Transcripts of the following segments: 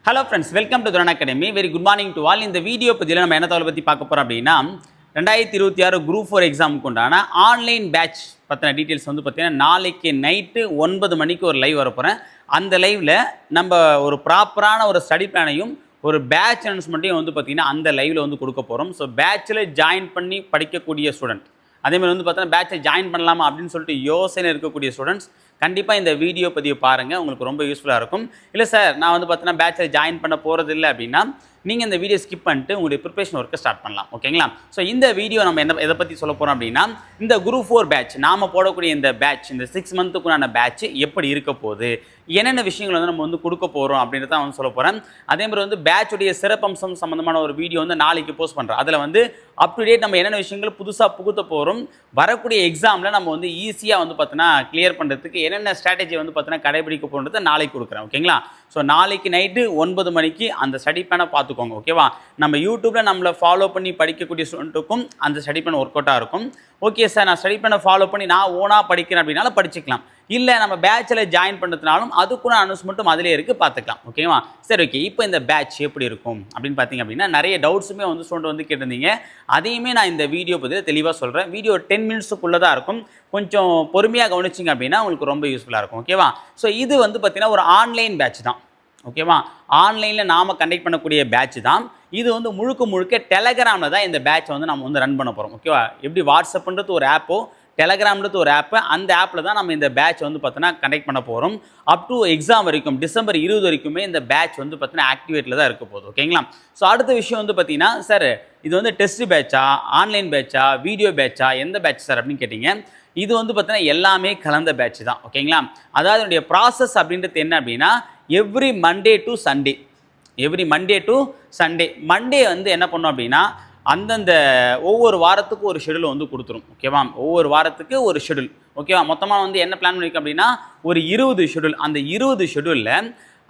Hello friends, welcome to துரான் academy. Very good morning to all. இந்த video பதிவில் நம்ம என்ன தகவலை பற்றி பார்க்க போகிறோம் அப்படின்னா, 2026 குரூப் 4 எக்ஸாமுக்கு உண்டான ஆன்லைன் பேட்ச் பற்றின டீட்டெயில்ஸ் வந்து பார்த்தீங்கன்னா, நாளைக்கு நைட்டு 9 மணிக்கு ஒரு லைவ் வரப்போகிறேன். அந்த லைவில் நம்ம ஒரு ப்ராப்பரான ஒரு ஸ்டடி பிளானையும் ஒரு பேட்ச் அனௌன்ஸ்மெண்ட்டையும் வந்து பார்த்திங்கன்னா அந்த லைவில் வந்து கொடுக்க போகிறோம். ஸோ பேட்சில் ஜாயின் பண்ணி படிக்கக்கூடிய ஸ்டூடெண்ட், அதேமாதிரி வந்து பார்த்தீங்கன்னா பேட்சை ஜாயின் பண்ணலாமா அப்படின்னு சொல்லிட்டு யோசனை இருக்கக்கூடிய ஸ்டூடெண்ட்ஸ் கண்டிப்பாக இந்த வீடியோ பதிவு பாருங்கள், உங்களுக்கு ரொம்ப யூஸ்ஃபுல்லாக இருக்கும். இல்லை சார், நான் வந்து பார்த்தீங்கன்னா பேட்சில் ஜாயின் பண்ண போகிறது இல்லை அப்படின்னா நீங்கள் இந்த வீடியோ ஸ்கிப் பண்ணிட்டு உங்களுடைய ப்ரிப்பரேஷன் ஒர்க்கை ஸ்டார்ட் பண்ணலாம். ஓகேங்களா? ஸோ இந்த வீடியோ நம்ம எதை பற்றி சொல்ல போகிறோம் அப்படின்னா, இந்த குரூப் 4 பேட்ச் நாம் போடக்கூடிய இந்த பேட்ச், இந்த 6 மந்த்துக்குண்டான பேட்ச் எப்படி இருக்க போகுது, என்னென்ன விஷயங்கள் வந்து நம்ம வந்து கொடுக்க போகிறோம் அப்படின்றத வந்து சொல்ல போகிறேன். அதே மாதிரி வந்து பேட்சுடைய சிறப்பம்சம் சம்மந்தமான ஒரு வீடியோ வந்து நாளைக்கு போஸ்ட் பண்ணுறோம். அதில் வந்து அப் டு டேட் நம்ம என்னென்ன விஷயங்கள் புதுசாக புகுத்த போகிறோம், வரக்கூடிய எக்ஸாமில் நம்ம வந்து ஈஸியாக வந்து பார்த்தீங்கன்னா கிளியர் பண்ணுறதுக்கு என்னென்ன ஸ்ட்ராட்டஜி வந்து பார்த்தீங்கன்னா கடைபிடிக்க போகிறத நாளைக்கு கொடுக்குறேன். ஓகேங்களா? ஸோ நாளைக்கு நைட்டு 9 மணிக்கு அந்த ஸ்டடி பிளானை பார்த்துக்கோங்க. ஓகேவா? நம்ம யூடியூப்பில் நம்மளை ஃபாலோ பண்ணி படிக்கக்கூடிய ஸ்டூடெண்ட்டுக்கும் அந்த ஸ்டடி பிளான் ஒர்க் அவுட்டாக இருக்கும். ஓகே சார், நான் ஸ்டடி பிளானை ஃபாலோ பண்ணி நான் ஓனாக படிக்கிறேன் அப்படின்னாலும் படிச்சுக்கலாம். இல்லை நம்ம பேட்சில் ஜாயின் பண்ணுறதுனாலும் அதுக்குள்ள அனௌன்ஸ்மெண்ட்டும் அதிலே இருக்குது, பார்த்துக்கலாம். ஓகேவா? சரி, ஓகே. இப்போ இந்த பேட்ச் எப்படி இருக்கும் அப்படின்னு பார்த்தீங்க அப்படின்னா, நிறைய டவுட்ஸுமே வந்து ஸ்டூடெண்ட் வந்து கேட்டிருந்தீங்க. அதையுமே நான் இந்த வீடியோ பற்றி தெளிவாக சொல்கிறேன். வீடியோ 10 மினிட்ஸுக்குள்ளே தான் இருக்கும். கொஞ்சம் பொறுமையாக கவனிச்சிங்க அப்படின்னா உங்களுக்கு ரொம்ப யூஸ்ஃபுல்லாக இருக்கும். ஓகேவா? ஸோ இது வந்து பார்த்தீங்கன்னா ஒரு ஆன்லைன் பேட்ச் தான். ஓகேவா? ஆன்லைனில் நாம் கண்டக்ட் பண்ணக்கூடிய பேட்ச் தான் இது. வந்து முழுக்க டெலகிராமில் தான் இந்த பேட்சை வந்து நம்ம வந்து ரன் பண்ண போகிறோம். ஓகேவா? எப்படி வாட்ஸ்அப்ன்றது ஒரு ஆப்போ, டெலகிராம்ன்றது ஒரு ஆப்பு, அந்த ஆப்பில் தான் நம்ம இந்த பேட்ச் வந்து பார்த்தீங்கன்னா கண்டக்ட் பண்ண போகிறோம். அப் டு எக்ஸாம் வரைக்கும் டிசம்பர் 20 வரைக்குமே இந்த பேட்ச் வந்து பார்த்தீங்கன்னா ஆக்டிவேட்டில் தான் இருக்க போகுது. ஓகேங்களா? ஸோ அடுத்த விஷயம் வந்து பார்த்தீங்கன்னா, சார் இது வந்து டெஸ்ட் பேட்சா, ஆன்லைன் பேட்சா, வீடியோ பேட்சா, எந்த பேட்ச் சார் அப்படின்னு கேட்டிங்க. இது வந்து பார்த்தீங்கன்னா எல்லாமே கலந்த பேட்ச் தான். ஓகேங்களா? அதாவது என்னுடைய ப்ராசஸ் அப்படின்றது என்ன அப்படின்னா, every Monday to Sunday Monday வந்து என்ன பண்ணோம் அப்படின்னா, அந்தந்த ஒவ்வொரு வாரத்துக்கும் ஒரு ஷெடியூல் வந்து கொடுத்துரும். ஓகேவா? ஒவ்வொரு வாரத்துக்கு ஒரு ஷெடியூல். ஓகேவா? மொத்தமாக வந்து என்ன பிளான் பண்ணியிருக்கோம் அப்படின்னா, ஒரு 20 ஷெடியூல். அந்த 20 ஷெடியூலில்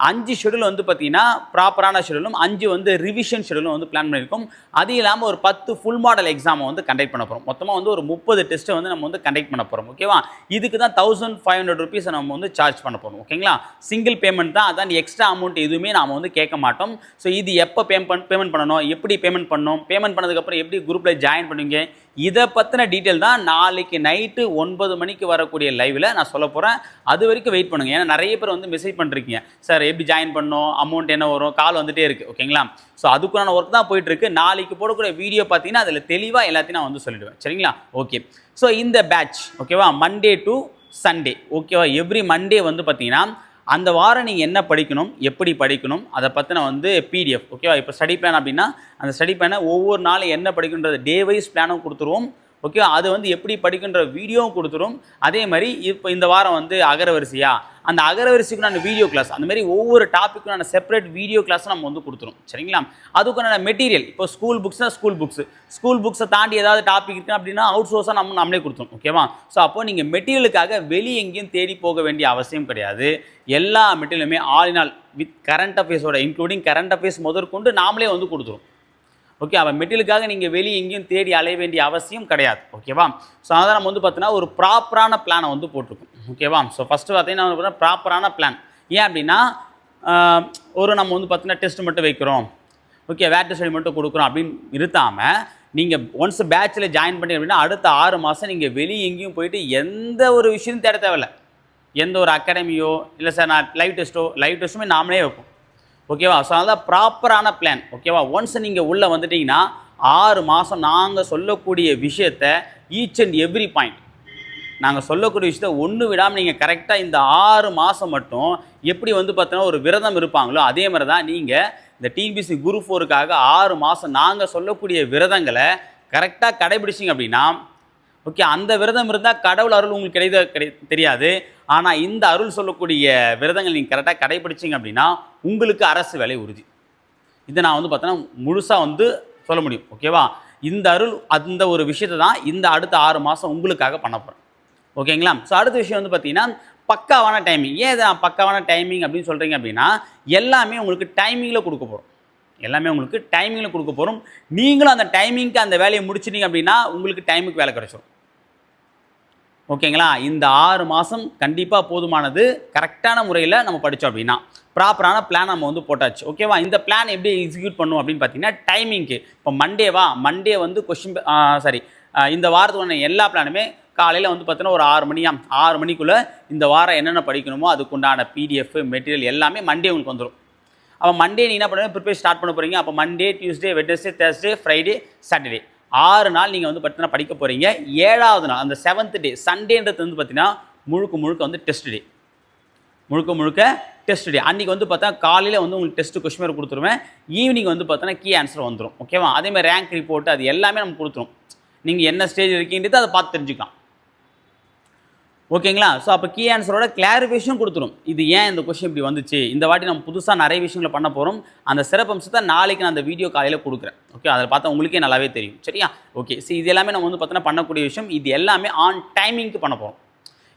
5 ஷெடியூல் வந்து பார்த்தீங்கன்னா ப்ராப்பரான ஷெடியூலும், 5 வந்து ரிவிஷன் ஷெடியூலும் வந்து பிளான் பண்ணியிருக்கோம். அது இல்லாமல் ஒரு 10 ஃபுல் மாடல் எக்ஸாமை வந்து கண்டக்ட் பண்ண போகிறோம். மொத்தமாக வந்து ஒரு 30 டெஸ்ட்டை வந்து நம்ம வந்து கண்டக்ட் பண்ண போகிறோம். ஓகேவா? இதுக்கு தான் 1500 ருபீஸை நம்ம வந்து சார்ஜ் பண்ண போகிறோம். ஓகேங்களா? சிங்கிள் பேமெண்ட் தான், அதான் எக்ஸ்ட்ரா அமௌண்ட் எதுவுமே நாம் வந்து கேட்க மாட்டோம். ஸோ இது எப்போ பேமெண்ட் பண்ணணும், எப்படி பேமெண்ட் பண்ணணும், பேமெண்ட் பண்ணதுக்கப்புறம் எப்படி குரூப்பில் ஜாயின் பண்ணுவீங்க, இதை பற்றின டீட்டெயில் தான் நாளைக்கு நைட்டு 9 மணிக்கு வரக்கூடிய லைவில் நான் சொல்ல போகிறேன். அது வரைக்கும் வெயிட் பண்ணுங்கள். ஏன்னா நிறைய பேர் வந்து மெசேஜ் பண்ணிருக்கீங்க, சார் எப்படி ஜாயின் பண்ணணும், அமௌண்ட் என்ன வரும், கால் வந்துகிட்டே இருக்குது. ஓகேங்களா? ஸோ அதுக்குண்டான ஒர்க் தான் போயிட்டுருக்கு. நாளைக்கு போடக்கூடிய வீடியோ பார்த்தீங்கன்னா அதில் தெளிவாக எல்லாத்தையும் நான் வந்து சொல்லிவிடுவேன். சரிங்களா? ஓகே. ஸோ இந்த பேட்ச் ஓகேவா, மண்டே டு சண்டே. ஓகேவா? எவ்ரி மண்டே வந்து பார்த்தீங்கன்னா அந்த வாரம் நீங்கள் என்ன படிக்கணும், எப்படி படிக்கணும், அதை பற்றின வந்து பிடிஎஃப். ஓகேவா? இப்போ ஸ்டடி பிளான் அப்படின்னா அந்த ஸ்டடி பிளானை ஒவ்வொரு நாளும் என்ன படிக்கின்றது டே வைஸ் பிளானும் கொடுத்துருவோம். ஓகே, அது வந்து எப்படி படிக்கின்ற வீடியோவும் கொடுத்துரும். அதே மாதிரி இப்போ இந்த வாரம் வந்து அகரவரிசையா, அந்த அகரவரிசைக்குண்டான வீடியோ கிளாஸ், அந்த மாதிரி ஒவ்வொரு டாப்பிக்குண்டான செப்பரேட் வீடியோ கிளாஸும் நம்ம வந்து கொடுத்துரும். சரிங்களா? அதுக்கான மெட்டீரியல், இப்போ ஸ்கூல் புக்ஸ்னால் ஸ்கூல் புக்ஸை தாண்டி ஏதாவது டாபிக் இருக்குது அப்படின்னா அவுட் சோர்ஸாக நம்மளே கொடுத்துரும். ஓகேவா? ஸோ அப்போ நீங்கள் மெட்டீரியலுக்காக வெளியே எங்கேயும் தேடி போக வேண்டிய அவசியம் கிடையாது. எல்லா மெட்டீரியலுமே all in all with current அஃபேர்ஸோட இன்க்ளூடிங் கரண்ட் அஃபேர்ஸ் முதற்கொண்டு நாமளே வந்து கொடுத்துரும். ஓகே, அவன் மெட்டீரியலுக்காக நீங்கள் வெளியே எங்கேயும் தேடி அலைய வேண்டிய அவசியம் கிடையாது. ஓகேவா? ஸோ அதான் நம்ம வந்து பார்த்தீங்கன்னா ஒரு ப்ராப்பரான பிளானை வந்து போட்டிருக்கோம். ஓகேவா? ஸோ ஃபஸ்ட்டு பார்த்தீங்கன்னா ப்ராப்பரான பிளான். ஏன் அப்படின்னா நம்ம வந்து பார்த்தீங்கன்னா டெஸ்ட் மட்டும் வைக்கிறோம், ஓகே, வேர் டெஸ்ட் மட்டும் கொடுக்குறோம் அப்படின்னு இருக்காமல், நீங்கள் ஒன்ஸ் பேட்சில் ஜாயின் பண்ணி அப்படின்னா அடுத்த 6 மாதம் நீங்கள் வெளியே எங்கேயும் போயிட்டு எந்த ஒரு விஷயமும் தேட தேவையில்லை. எந்த ஒரு அகாடமியோ இல்லை சார் நான் லைவ் டெஸ்ட்டுமே நாமளே வைப்போம். ஓகேவா? ஸோ அதான் ப்ராப்பரான பிளான். ஓகேவா? ஒன்ஸ் நீங்கள் உள்ளே வந்துட்டிங்கன்னா 6 மாதம் நாங்கள் சொல்லக்கூடிய விஷயத்தை ஈச் அண்ட் எவ்ரி பாயிண்ட் நாங்கள் சொல்லக்கூடிய விஷயத்தை ஒன்று விடாமல் நீங்கள் கரெக்டாக இந்த 6 மாதம் மட்டும் எப்படி வந்து பார்த்தீங்கன்னா ஒரு விரதம் இருப்பாங்களோ அதே மாதிரி தான் நீங்கள் இந்த டிபிசி குரூப் 4க்காக 6 மாதம் நாங்கள் சொல்லக்கூடிய விரதங்களை கரெக்டாக கடைபிடிச்சிங்க அப்படின்னா, ஓகே, அந்த விரதம் இருந்தால் கடவுள் அருள் உங்களுக்கு தெரியாது. ஆனால் இந்த அருள் சொல்லக்கூடிய விரதங்கள் நீங்கள் கரெக்டாக கடைபிடிச்சிங்க அப்படின்னா உங்களுக்கு அரசு வேலை உறுதி. இதை நான் வந்து பார்த்தோன்னா முழுசாக வந்து சொல்ல முடியும். ஓகேவா? இந்த அருள் அந்த ஒரு விஷயத்தை தான் இந்த அடுத்த 6 மாதம் உங்களுக்காக பண்ண போகிறேன். ஓகேங்களா? ஸோ அடுத்த விஷயம் வந்து பார்த்தீங்கன்னா பக்காவான டைமிங். ஏன் இதை நான் பக்காவான டைமிங் அப்படின்னு சொல்கிறீங்க அப்படின்னா, எல்லாமே உங்களுக்கு டைமிங்கில் கொடுக்க போகிறோம். நீங்களும் அந்த டைமிங்க்கு அந்த வேலையை முடிச்சிட்டிங்க அப்படின்னா உங்களுக்கு டைமுக்கு வேலை கிடைச்சிடும். ஓகேங்களா? இந்த 6 மாதம் கண்டிப்பாக போதுமானது. கரெக்டான முறையில் நம்ம படித்தோம் அப்படின்னா ப்ராப்பரான பிளான் நம்ம வந்து போட்டாச்சு. ஓகேவா? இந்த பிளான் எப்படி எக்ஸிக்யூட் பண்ணும் அப்படின்னு பார்த்தீங்கன்னா டைமிங்க்கு இப்போ மண்டே வந்து இந்த வாரத்துக்கான எல்லா பிளானுமே காலையில் வந்து பார்த்தீங்கன்னா ஒரு 6 மணிக்குள்ளே இந்த வாரம் என்னென்ன படிக்கணுமோ அதுக்குண்டான பிடிஎஃப் மெட்டீரியல் எல்லாமே மண்டே உங்களுக்கு வந்துடும். அப்போ மண்டே நீங்கள் என்ன பண்ணுங்க ப்ரிப்பேர் ஸ்டார்ட் பண்ண போகிறீங்க. அப்போ Monday, Tuesday, Wednesday, Thursday, Friday, Saturday 6 நாள் நீங்கள் வந்து பார்த்தீங்கன்னா படிக்க போகிறீங்க. 7வது நாள் அந்த 7th டே சண்டேன்றது வந்து பார்த்தீங்கன்னா முழுக்க வந்து டெஸ்ட் டே. முழுக்க டெஸ்ட் டே. அன்றைக்கி வந்து பார்த்தா காலையில் வந்து உங்களுக்கு டெஸ்ட்டு கொஸ்டின் கொடுத்துருவேன். ஈவினிங் வந்து பார்த்தோன்னா கீ ஆன்சர் வந்துடும். ஓகேவா? அதேமாதிரி ரேங்க் ரிப்போர்ட் அது எல்லாமே நம்ம கொடுத்துரும். நீங்கள் என்ன ஸ்டேஜ் இருக்கீங்கிறது அதை பார்த்து தெரிஞ்சுக்கலாம். ஓகேங்களா? ஸோ அப்போ கீ ஆன்சரோட கிளாரிஃபிகேஷன் கொடுத்துரும். இது ஏன் இந்த கொஸ்டின் இப்படி வந்துச்சு, இந்த வாட்டி நம்ம புதுசாக நிறைய விஷயங்களை பண்ண போகிறோம். அந்த சிறப்பம்சத்தை நாளைக்கு நான் அந்த வீடியோ காலையில் கொடுக்குறேன். ஓகே, அதில் பார்த்தா உங்களுக்கே நல்லாவே தெரியும். சரியா? ஓகே, இது எல்லாமே நம்ம வந்து பார்த்தோன்னா பண்ணக்கூடிய விஷயம். இது எல்லாமே ஆன் டைமிங்க்கு பண்ண போகிறோம்.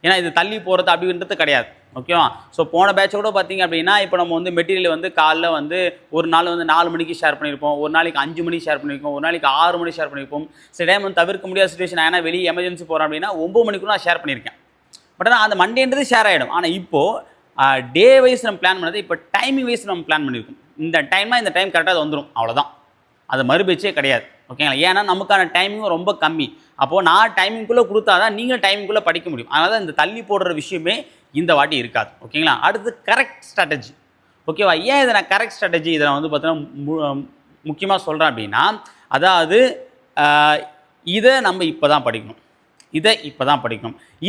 ஏன்னா இது தள்ளி போகிறது அப்படின்றது கிடையாது. ஓகேவா? ஸோ போன பேட்சோட பார்த்தீங்க அப்படின்னா இப்போ நம்ம வந்து மெட்டீரியல் வந்து காலைல வந்து ஒரு நாள் வந்து 4 மணிக்கு ஷேர் பண்ணியிருப்போம், ஒரு நாளைக்கு 5 மணிக்கு ஷேர் பண்ணியிருப்போம், ஒரு நாளைக்கு 6 மணிக்கு ஷேர் பண்ணியிருப்போம். சில டைம் வந்து தவிர்க்க முடியாத சுச்சுவேஷன் ஏன்னா வெளியே எமர்ஜென்சி போகிறோம் அப்படின்னா 9 மணிக்குள்ள நான் ஷேர் பண்ணியிருக்கேன். பட் ஆனால் அந்த மண்டேன்றது ஷேர் ஆகிடும். ஆனால் இப்போது டே வைஸ் நம்ம பிளான் பண்ணது இப்போ டைமிங் வைஸ் நம்ம பிளான் பண்ணியிருக்கோம். இந்த டைம்னா இந்த டைம் கரெக்டாக அது வந்துடும். அவ்வளோதான், அது மறுபேச்சே கிடையாது. ஓகேங்களா? ஏன்னா நமக்கான டைமிங்கும் ரொம்ப கம்மி. அப்போது நான் டைமிங்குள்ளே கொடுத்தா தான் நீங்கள் டைமிங்குள்ளே படிக்க முடியும். அதனால தான் இந்த தள்ளி போடுற விஷயமே இந்த வாட்டி இருக்காது. ஓகேங்களா? அடுத்து கரெக்ட் ஸ்ட்ராட்டஜி. ஓகேவா? ஏன் இதை நான் கரெக்ட் ஸ்ட்ராட்டஜி இதை நான் வந்து பார்த்தீங்கன்னா முக்கியமாக சொல்கிறேன் அப்படின்னா, அதாவது இதை நம்ம இப்போ தான் படிக்கணும்,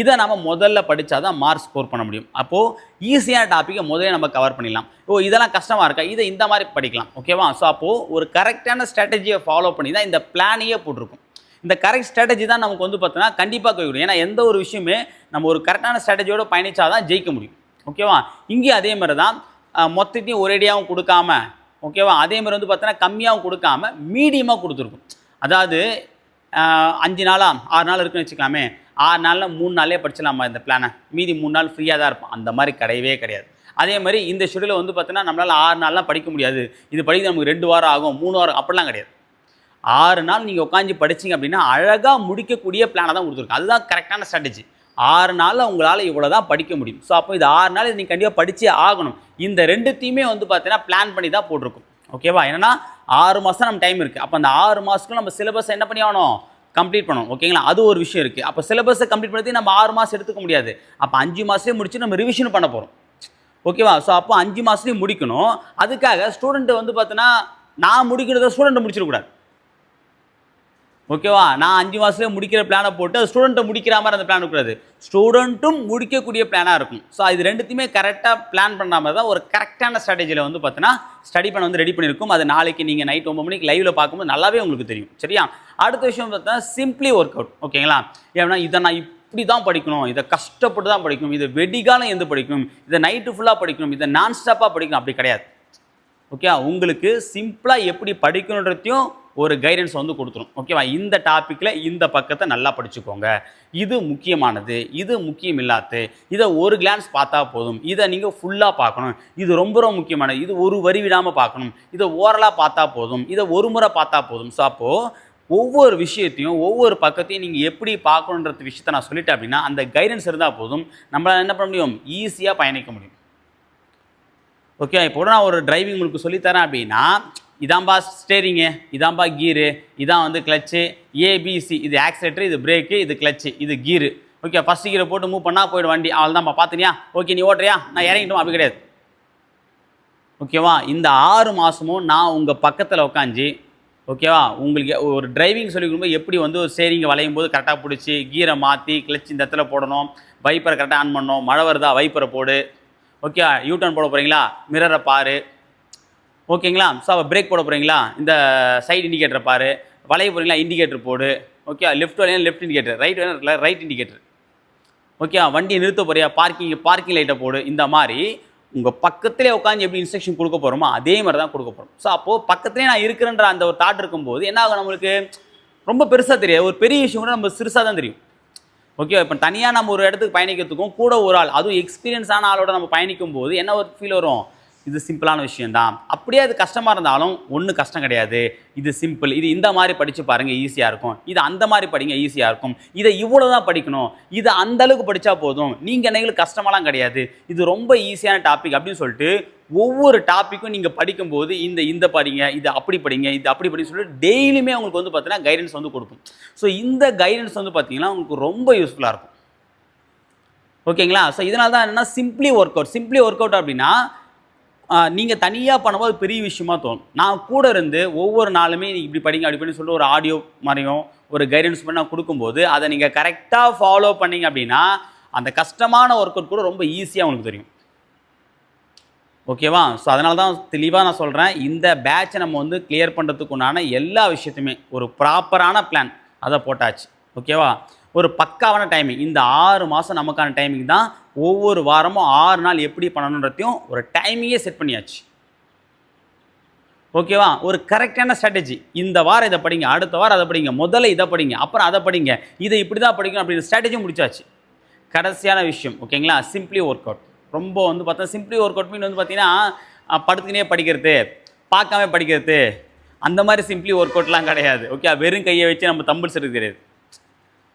இதை நம்ம முதல்ல படித்தா தான் மார்க் ஸ்கோர் பண்ண முடியும். அப்போது ஈஸியான டாப்பிக்கை முதல்ல நம்ம கவர் பண்ணிடலாம். இதெல்லாம் கஷ்டமாக இருக்கா, இதை இந்த மாதிரி படிக்கலாம். ஓகேவா? ஸோ அப்போது ஒரு கரெக்டான ஸ்ட்ராட்டஜியை ஃபாலோ பண்ணி தான் இந்த பிளானையே போட்டிருக்கும். இந்த கரெக்ட் ஸ்ட்ராட்டஜி தான் நமக்கு வந்து பார்த்தோன்னா கண்டிப்பாக கைவிடும். ஏன்னா எந்த ஒரு விஷயமே நம்ம ஒரு கரெக்டான ஸ்ட்ராட்டஜியோடு பயணித்தா தான் ஜெயிக்க முடியும். ஓகேவா? இங்கேயும் அதே மாதிரி தான் மொத்தத்தையும் ஒரேடியாகவும் கொடுக்காம, ஓகேவா, அதே மாதிரி வந்து பார்த்தோன்னா கம்மியாகவும் கொடுக்காம மீடியமாக கொடுத்துருக்கும். அதாவது 5 நாளா 6 நாள் இருக்குன்னு வச்சுக்கலாமே, 6 நாளில் 3 நாளே படிச்சிடலாமா இந்த பிளானை, மீதி 3 நாள் ஃப்ரீயாக தான் இருப்போம். அந்த மாதிரி கிடையவே கிடையாது. அதே மாதிரி இந்த ஷெடியூலை வந்து பார்த்தோன்னா நம்மளால் 6 நாள்லாம் படிக்க முடியாது, இது படிக்க நமக்கு 2 வாரம் ஆகும், 3 வாரம், அப்படிலாம் கிடையாது. 6 நாள் நீங்கள் உட்காந்து படிச்சிங்க அப்படின்னா அழகாக முடிக்கக்கூடிய பிளானை தான் கொடுத்துருக்கோம். அதுதான் கரெக்டான ஸ்ட்ராட்டஜி. 6 நாளில் உங்களால் இவ்வளோ தான் படிக்க முடியும். ஸோ அப்போ இது 6 நாள் நீங்கள் கண்டிப்பாக படித்தே ஆகணும். இந்த ரெண்டுத்தையுமே வந்து பார்த்தீங்கன்னா பிளான் பண்ணி தான் போட்டிருக்கும். ஓகேவா? ஏன்னா 6 மாதம் நம்ம டைம் இருக்குது. அப்போ அந்த 6 மாதத்துக்குள்ள நம்ம சிலபஸை என்ன பண்ணி ஆகணும், கம்ப்ளீட் பண்ணணும். ஓகேங்களா? அது ஒரு விஷயம் இருக்குது. அப்போ சிலபஸை கம்ப்ளீட் பண்ணி நம்ம 6 மாதம் எடுத்துக்க முடியாது. அப்போ 5 மாதத்துலேயே முடிச்சு நம்ம ரிவிஷன் பண்ண போகிறோம். ஓகேவா? ஸோ அப்போ 5 மாதத்துலேயும் முடிக்கணும். அதுக்காக ஸ்டூடெண்ட்டு வந்து பார்த்தீங்கன்னா நான் முடிக்கிறத ஸ்டூடெண்ட்டை முடிச்சிடக்கூடாது. ஓகேவா? நான் 5 மாதத்துலேயே முடிக்கிற பிளானை போட்டு ஸ்டூடெண்ட்டை முடிக்கிற மாதிரி அந்த பிளான் இருக்கக்கூடாது. ஸ்டூடெண்ட்டும் முடிக்கக்கூடிய பிளானாக இருக்கும். ஸோ இது ரெண்டுத்தையுமே கரெக்டாக பிளான் பண்ண மாதிரி தான் ஒரு கரெக்டான ஸ்ட்ராட்டஜியில் வந்து பார்த்தீங்கன்னா ஸ்டடி பண்ண வந்து ரெடி பண்ணியிருக்கும். அது நாளைக்கு நீங்கள் நைட் 9 மணிக்கு லைவில் பார்க்கும்போது நல்லாவே உங்களுக்கு தெரியும். சரியா? அடுத்த விஷயம் பார்த்தா சிம்பிளி ஒர்க் அவுட். ஓகேங்களா? ஏன்னா இதை நான் இப்படி தான் படிக்கணும், இதை கஷ்டப்பட்டு தான் படிக்கணும், இதை வெடிகாலம் எந்த படிக்கணும், இதை நைட்டு ஃபுல்லாக படிக்கணும், இதை நான் ஸ்டாப்பாக படிக்கணும், அப்படி கிடையாது. ஓகே, உங்களுக்கு சிம்பிளாக எப்படி படிக்கணுன்றதையும் ஒரு கைடன்ஸ் வந்து கொடுத்துரும். ஓகேவா? இந்த டாப்பிக்கில் இந்த பக்கத்தை நல்லா படிச்சுக்கோங்க, இது முக்கியமானது, இது முக்கியம் இல்லாது, இதை ஒரு கிளான்ஸ் பார்த்தா போதும், இதை நீங்கள் ஃபுல்லாக பார்க்கணும், இது ரொம்ப ரொம்ப முக்கியமானது, இது ஒரு வரி விடாமல் பார்க்கணும், இதை ஓரலாக பார்த்தா போதும், இதை ஒரு முறை பார்த்தா போதும். ஸோ அப்போது ஒவ்வொரு விஷயத்தையும் ஒவ்வொரு பக்கத்தையும் நீங்கள் எப்படி பார்க்கணுன்ற விஷயத்தை நான் சொல்லிட்டேன் அப்படின்னா அந்த கைடன்ஸ் இருந்தால் போதும், நம்மளால் என்ன பண்ண முடியும், ஈஸியாக பயணிக்க முடியும். ஓகே, இப்போ நான் ஒரு டிரைவிங் உங்களுக்கு சொல்லித்தரேன் அப்படின்னா இதாம்பா ஸ்டேரிங்கு, இதாம்பா கீரு, இதான் வந்து கிளச்சு, ஏபிசி, இது ஆக்சிலேட்டர், இது பிரேக்கு, இது கிளச்சு, இது கீரு. ஓகே, ஃபஸ்ட்டு கீரை போட்டு மூவ் பண்ணால் போய்டும் வண்டி, அவள் தான்ப்பா பார்த்துனியா, ஓகே நீ ஓட்டுறியா, நான் இறங்கிட்டோம், அப்படி கிடையாது. ஓகேவா? இந்த 6 மாதமும் நான் உங்கள் பக்கத்தில் உட்காந்து, ஓகேவா, உங்களுக்கு ஒரு டிரைவிங் சொல்லி கொடுக்கும்போது எப்படி வந்து ஒரு ஸ்டேரிங்கை வளையும் போது கரெக்டாக பிடிச்சி கீரை மாற்றி கிளச்சு இந்த இடத்துல போடணும், வைப்பரை கரெக்டாக ஆன் பண்ணணும், மழை வருதா வைப்பரை போடு, ஓகே யூ டர்ன் போட போகிறீங்களா மிரரை பாரு, ஓகேங்களா, ஸோ பிரேக் போட போகிறீங்களா இந்த சைடு இண்டிகேட்டரை பாரு, வளைய போகிறீங்களா இண்டிகேட்டர் போடு, ஓகே லெஃப்ட் வரையா லெஃப்ட் இண்டிகேட்டர், ரைட் வேணும் ரைட் இண்டிகேட்டர், ஓகே வண்டியை நிறுத்த போறியா பார்க்கிங் லைட்டை போடு. இந்த மாதிரி உங்கள் பக்கத்திலே உட்காந்து எப்படி இன்ஸ்ட்ரக்ஷன் கொடுக்க போகிறோமோ அதே மாதிரி தான் கொடுக்க போகிறோம். ஸோ அப்போது பக்கத்துலேயே நான் இருக்கிறேன்ற அந்த ஒரு தாட் இருக்கும்போது என்ன ஆகும், நம்மளுக்கு ரொம்ப பெருசாக தெரியாது, ஒரு பெரிய விஷயம் கூட நம்ம சிறுசாக தான் தெரியும். ஓகே, இப்போ தனியாக நம்ம ஒரு இடத்துக்கு பயணிக்கிறதுக்கும் கூட ஒரு ஆள், அதுவும் எக்ஸ்பீரியன்ஸான ஆளோட நம்ம பயணிக்கும் போது என்ன ஒரு ஃபீல் வரும், இது சிம்பிளான விஷயம்தான். அப்படியே அது கஷ்டமாக இருந்தாலும் ஒன்றும் கஷ்டம் கிடையாது, இது சிம்பிள், இது இந்த மாதிரி படித்து பாருங்கள் ஈஸியாக இருக்கும், இது அந்த மாதிரி படிங்க ஈஸியாக இருக்கும், இதை இவ்வளோ தான் படிக்கணும், இது அந்த அளவுக்கு படித்தா போதும், நீங்கள் என்னங்களுக்கு கஷ்டமாலாம் கிடையாது, இது ரொம்ப ஈஸியான டாபிக் அப்படின்னு சொல்லிட்டு ஒவ்வொரு டாப்பிக்கும் நீங்கள் படிக்கும்போது இந்த படிங்க, இது அப்படி படிங்க, இது அப்படி படிங்க சொல்லிட்டு டெய்லியுமே உங்களுக்கு வந்து பார்த்தீங்கன்னா கைடன்ஸ் வந்து கொடுக்கும். ஸோ இந்த கைடன்ஸ் வந்து பார்த்தீங்கன்னா உங்களுக்கு ரொம்ப யூஸ்ஃபுல்லாக இருக்கும். ஓகேங்களா? ஸோ இதனால தான் என்னென்னா சிம்பிளி ஒர்க் அவுட் அப்படின்னா நீங்கள் தனியாக பண்ணும்போது பெரிய விஷயமா தோணும். நான் கூட இருந்து ஒவ்வொரு நாளுமே நீங்கள் இப்படி படிங்க அப்படி பண்ணி சொல்லிட்டு ஒரு ஆடியோ மாதிரியும் ஒரு கைடன்ஸ் பண்ணி நான் கொடுக்கும்போது அதை நீங்கள் கரெக்டாக ஃபாலோ பண்ணிங்க அப்படின்னா அந்த கஷ்டமான ஒர்க் அவுட் கூட ரொம்ப ஈஸியாக உங்களுக்கு தெரியும். ஓகேவா? ஸோ அதனால தான் தெளிவாக நான் சொல்கிறேன், இந்த பேட்சை நம்ம வந்து கிளியர் பண்ணுறதுக்கு உண்டான எல்லா விஷயத்தையுமே ஒரு ப்ராப்பரான பிளான் அதை போட்டாச்சு. ஓகேவா? ஒரு பக்காவான டைமிங், இந்த 6 மாதம் நமக்கான டைமிங் தான். ஒவ்வொரு வாரமும் 6 நாள் எப்படி பண்ணணுன்றதையும் ஒரு டைமிங்கே செட் பண்ணியாச்சு. ஓகேவா? ஒரு கரெக்டான ஸ்ட்ராட்டஜி, இந்த வாரம் இதை படிங்க, அடுத்த வாரம் அதை படிங்க, முதல்ல இதை படிங்க, அப்புறம் அதை படிங்க, இதை இப்படி தான் படிக்கணும் அப்படின்னு ஸ்ட்ராட்டஜி முடிச்சாச்சு. கடைசியான விஷயம் ஓகேங்களா, சிம்பிளி ஒர்க் அவுட். ரொம்ப வந்து பார்த்தா சிம்பிளி ஒர்க் அவுட் மீன் வந்து பார்த்தீங்கன்னா படுத்துக்கினே படிக்கிறது, பார்க்காம படிக்கிறது, அந்த மாதிரி சிம்பிளி ஒர்க் அவுட்லாம் கிடையாது. ஓகே, வெறும் கையை வச்சு நம்ம தம்பிள்ஸ் எடுக்க கிடையாது.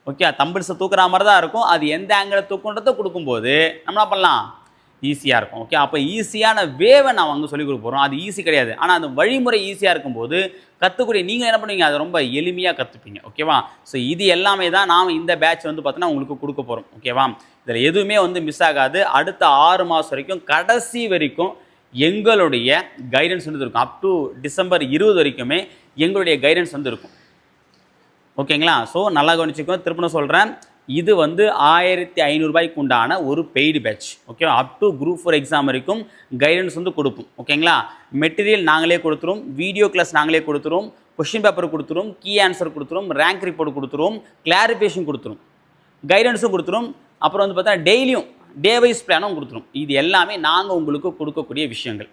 ஓகே, தம்பிள்ஸை தூக்குற மாதிரி தான் இருக்கும். அது எந்த ஆங்கிளை தூக்குன்றதை கொடுக்கும்போது நம்ம என்ன பண்ணலாம், ஈஸியாக இருக்கும். ஓகே, அப்போ ஈஸியான வேவை நான் அங்கே சொல்லிக் கொடுக்க போகிறோம். அது ஈஸி கிடையாது, ஆனால் அந்த வழிமுறை ஈஸியாக இருக்கும்போது கற்றுக்கூடிய நீங்கள் என்ன பண்ணுவீங்க, அதை ரொம்ப எளிமையாக கற்றுப்பீங்க. ஓகேவா? ஸோ இது எல்லாமே தான் நாம் இந்த பேட்ச் வந்து பார்த்தோன்னா உங்களுக்கு கொடுக்க போகிறோம். ஓகேவா? இதில் எதுவுமே வந்து மிஸ் ஆகாது. அடுத்த 6 மாதம் வரைக்கும் கடைசி வரைக்கும் எங்களுடைய கைடன்ஸ் வந்து இருக்கும். அப் டு டிசம்பர் 20 வரைக்குமே எங்களுடைய கைடன்ஸ் வந்து இருக்கும். ஓகேங்களா? ஸோ நல்லா கவனிச்சுக்கோ, திருப்பணும் சொல்கிறேன், இது வந்து 1500 ரூபாய்க்கு உண்டான ஒரு paid batch. Okay, up to group 4 exam வரைக்கும் கைடன்ஸ் வந்து கொடுப்போம். ஓகேங்களா? மெட்டீரியல் நாங்களே கொடுத்துரும், வீடியோ கிளாஸ் நாங்களே கொடுத்துரும், கொஷின் பேப்பர் கொடுத்துரும், கீ ஆன்சர் கொடுத்துரும், ரேங்க் ரிப்போர்ட் கொடுத்துரும், கிளாரிஃபிகேஷன் கொடுத்துரும், கைடன்ஸும் கொடுத்துரும், அப்புறம் வந்து பார்த்தா டெய்லியும் டே வைஸ் பிளானும் கொடுத்துரும். இது எல்லாமே நாங்கள் உங்களுக்கு கொடுக்கக்கூடிய விஷயங்கள்.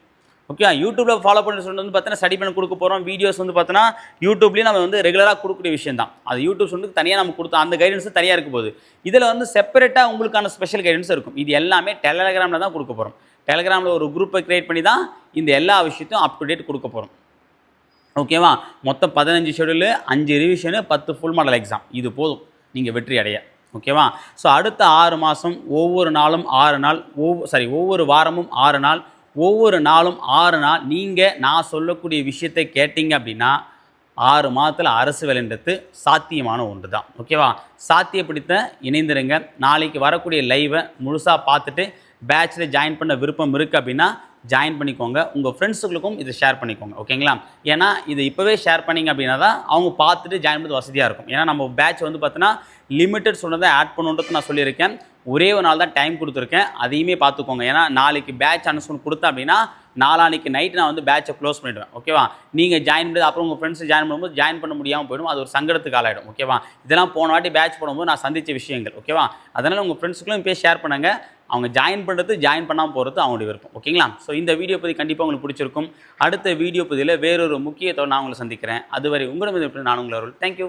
ஓகே, யூடியூப்பில் ஃபாலோ பண்ணி சொல்லிட்டு வந்து பார்த்தீங்கன்னா ஸ்டடி பண்ணி கொடுக்க போகிறோம். வீடியோஸ் வந்து பார்த்தோன்னா யூடியூப்லேயும் நம்ம வந்து ரெகுலராக கொடுக்கக்கூடிய விஷயம் தான். அது யூடியூப் சொல்லிட்டு தனியாக நம்ம கொடுத்தோம், அந்த கைடன்ஸும் தனியாக இருக்கும் போது இதில் வந்து செப்பரேட்டாக உங்களுக்கான ஸ்பெஷல் கைடன்ஸ் இருக்கும். இது எல்லாமே டெலகிராமில் தான் கொடுக்க போகிறோம். டெலகிராமில் ஒரு குரூப்பை க்ரியேட் பண்ணி தான் இந்த எல்லா விஷயத்தையும் அப் டு டேட் கொடுக்க போகிறோம். ஓகேவா? மொத்தம் 15 schedule, 5 revision, 10 full model exam. இது போதும் நீங்கள் வெற்றி அடைய. ஓகேவா? ஸோ அடுத்த 6 மாதம் ஒவ்வொரு நாளும் 6 நாள், ஒவ்வொரு வாரமும் 6 நாள், ஒவ்வொரு நாளும் 6 நாள் நீங்கள் நான் சொல்லக்கூடிய விஷயத்தை கேட்டீங்க அப்படின்னா 6 மாதத்தில் அரசு வேலைன்றது சாத்தியமான ஒன்று தான். ஓகேவா? சாத்தியப்படுத்த இணைந்திருங்க. நாளைக்கு வரக்கூடிய லைவை முழுசாக பார்த்துட்டு பேட்சில் ஜாயின் பண்ண விருப்பம் இருக்குது அப்படின்னா ஜாயின் பண்ணிக்கோங்க. உங்கள் ஃப்ரெண்ட்ஸுகளுக்கும் இதை ஷேர் பண்ணிக்கோங்க. ஓகேங்களா? ஏன்னா இது இப்போவே ஷேர் பண்ணிங்க அப்படின்னா தான் அவங்க பார்த்துட்டு ஜாயின் பண்ணது வசதியாக இருக்கும். ஏன்னா நம்ம பேட்ச் வந்து பார்த்தோன்னா லிமிட்டட் சொன்னதை ஆட் பண்ணுன்றது நான் சொல்லியிருக்கேன். ஒரே ஒரு நாள் தான் டைம் கொடுத்துருக்கேன், அதையுமே பார்த்துக்கோங்க. ஏன்னா நாளைக்கு பேட்ச் அனௌன்ஸ்மெண்ட் கொடுத்தேன் அப்படின்னா நாளான்னைக்கு நைட்டு நான் வந்து பேட்சை க்ளோஸ் பண்ணிவிடுவேன். ஓகேவா? நீங்கள் ஜாயின் பண்ணி அப்புறம் உங்கள் ஃப்ரெண்ட்ஸ் ஜாயின் பண்ணும்போது ஜாயின் பண்ண முடியாமல் போய்டும், அது ஒரு சங்கடத்துக்கு ஆளாயிடும். ஓகேவா? இதெல்லாம் போன வாட்டி பேட்ச் போடும்போது நான் சந்தித்த விஷயங்கள். ஓகேவா? அதனால் உங்கள் ஃப்ரெண்ட்ஸுக்குள்ளும் போய் ஷேர் பண்ணுங்கள். அவங்க ஜாயின் பண்ணுறது ஜாயின் பண்ணாமல் போகிறது அவங்களுடைய விருப்பம். ஓகேங்களா? ஸோ இந்த வீடியோ பற்றி கண்டிப்பாக உங்களுக்கு பிடிச்சிருக்கும். அடுத்த வீடியோ பதிவில் வேறொரு முக்கியத்தோடு நான் உங்களை சந்திக்கிறேன். அதுவரை உங்களிடம் நான் உங்களை தேங்க்யூ.